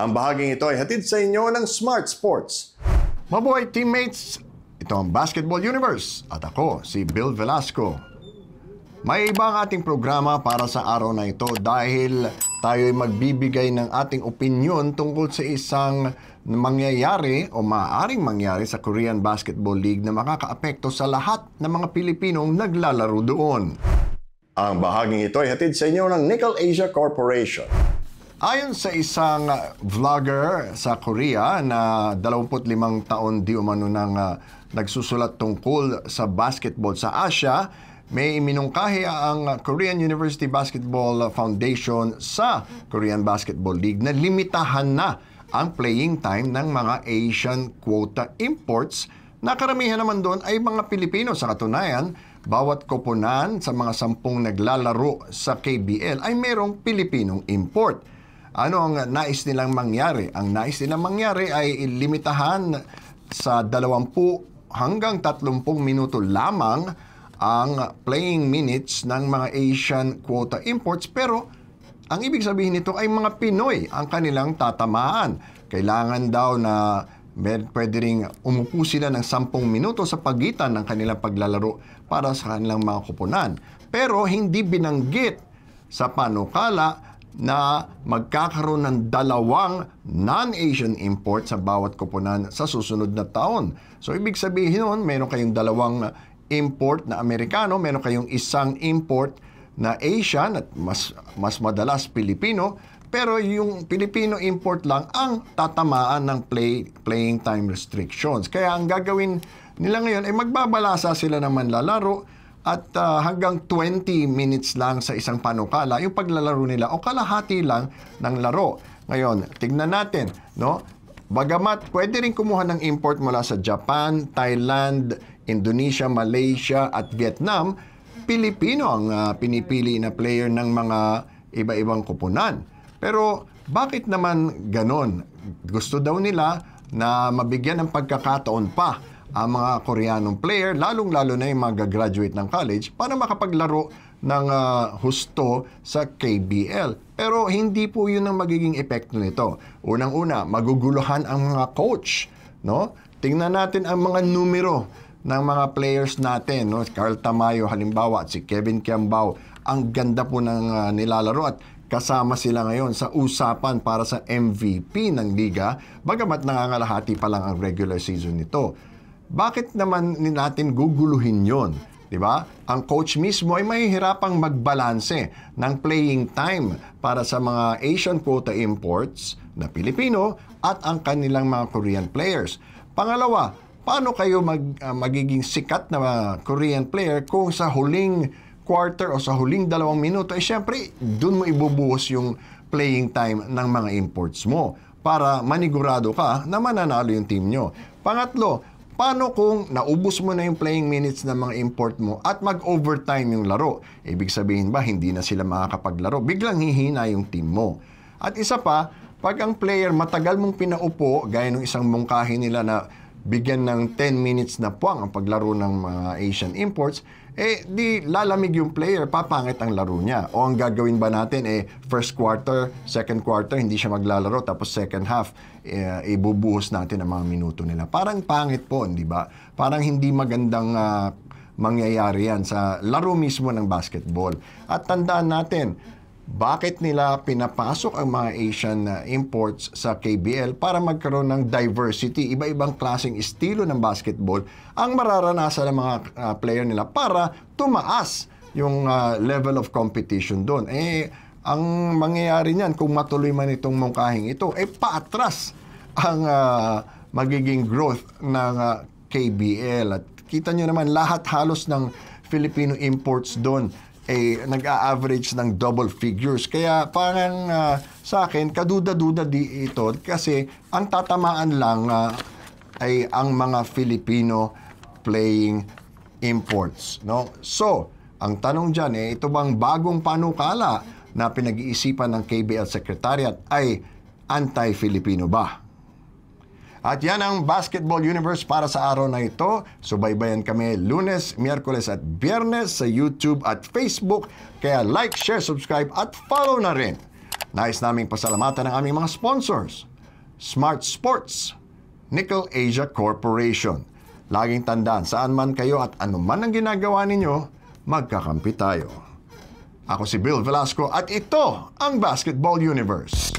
Ang bahaging ito ay hatid sa inyo ng Smart Sports. Mabuhay teammates! Ito ang Basketball Universe at ako si Bill Velasco. May iba ang ating programa para sa araw na ito dahil tayo ay magbibigay ng ating opinyon tungkol sa isang mangyayari o maaaring mangyari sa Korean Basketball League na makakaapekto sa lahat ng mga Pilipinong naglalaro doon. Ang bahaging ito ay hatid sa inyo ng Nickel Asia Corporation. Ayon sa isang vlogger sa Korea na 25 taon di umano nang nagsusulat tungkol sa basketball sa Asia, may iminungkahi ang Korean University Basketball Foundation sa Korean Basketball League na limitahan na ang playing time ng mga Asian quota imports na karamihan naman doon ay mga Pilipino. Sa katunayan, bawat koponan sa mga 10 naglalaro sa KBL ay mayroong Pilipinong import. Ano ang nais nilang mangyari? Ang nais nilang mangyari ay limitahan sa 20 hanggang 30 minuto lamang ang playing minutes ng mga Asian quota imports, pero ang ibig sabihin nito ay mga Pinoy ang kanilang tatamaan. Kailangan daw na pwede ring umupo sila ng 10 minuto sa pagitan ng kanilang paglalaro para sa kanilang mga koponan. Pero hindi binanggit sa panukala na magkakaroon ng 2 non-Asian import sa bawat koponan sa susunod na taon. So, ibig sabihin nun, meron kayong 2 import na Amerikano, meron kayong 1 import na Asian at mas madalas Pilipino, pero yung Filipino import lang ang tatamaan ng playing time restrictions. Kaya ang gagawin nila ngayon ay magbabalasa sila ng manlalaro at hanggang 20 minutes lang sa isang panukala yung paglalaro nila o kalahati lang ng laro. Ngayon, tignan natin, no? Bagamat pwede rin kumuha ng import mula sa Japan, Thailand, Indonesia, Malaysia at Vietnam, Pilipino ang pinipili na player ng mga iba-ibang koponan. Pero bakit naman ganon? Gusto daw nila na mabigyan ng pagkakataon pa ang mga Koreanong player, lalong-lalo na yung mga graduate ng college, para makapaglaro ng husto sa KBL. Pero hindi po yun ang magiging epekto nito. Unang-una, maguguluhan ang mga coach, no? Tingnan natin ang mga numero ng mga players natin, no? Carl Tamayo halimbawa at si Kevin Kiambao. Ang ganda po ng nilalaro at kasama sila ngayon sa usapan para sa MVP ng liga, bagamat nangangalahati pa lang ang regular season nito. Bakit naman natin guguluhin yon? Diba? Ang coach mismo ay mahihirapang magbalanse ng playing time para sa mga Asian quota imports na Pilipino at ang kanilang mga Korean players. Pangalawa, paano kayo magiging sikat na Korean player kung sa huling quarter o sa huling 2 minuto, eh syempre, dun mo ibubuhos yung playing time ng mga imports mo para manigurado ka na mananalo yung team nyo. Pangatlo, paano kung naubos mo na yung playing minutes ng mga import mo at mag-overtime yung laro? Ibig sabihin ba, hindi na sila makakapaglaro? Biglang hihina yung team mo. At isa pa, pag ang player matagal mong pinaupo, gaya ng isang mungkahi nila na bigyan ng 10 minutes na puwang ang paglaro ng mga Asian imports, eh di lalamig yung player, papangit ang laro niya. O ang gagawin ba natin, first quarter, second quarter, hindi siya maglalaro, tapos second half, ibubuhos natin ang mga minuto nila. Parang pangit po, di ba? Parang hindi magandang mangyayari yan sa laro mismo ng basketball. At tandaan natin, bakit nila pinapasok ang mga Asian imports sa KBL para magkaroon ng diversity, iba-ibang klaseng estilo ng basketball ang mararanasan ng mga player nila para tumaas yung level of competition doon. Ang mangyayari niyan kung matuloy man itong mungkahing ito, paatras ang magiging growth ng KBL. At kita nyo naman, lahat halos ng Filipino imports doon nag-a-average ng double figures. Kaya parang sa akin, kaduda-duda ito kasi ang tatamaan lang ay ang mga Filipino playing imports. No? So, ang tanong dyan, ito bang bagong panukala na pinag-iisipan ng KBL Secretariat ay anti-Filipino ba? At yan ang Basketball Universe para sa araw na ito. Subaybayan kami Lunes, Miyerkules at Biyernes sa YouTube at Facebook. Kaya like, share, subscribe at follow na rin. Nais naming pasalamatan ang aming mga sponsors. Smart Sports, Nickel Asia Corporation. Laging tandaan, saan man kayo at anuman ang ginagawa ninyo, magkakampi tayo. Ako si Bill Velasco at ito ang Basketball Universe.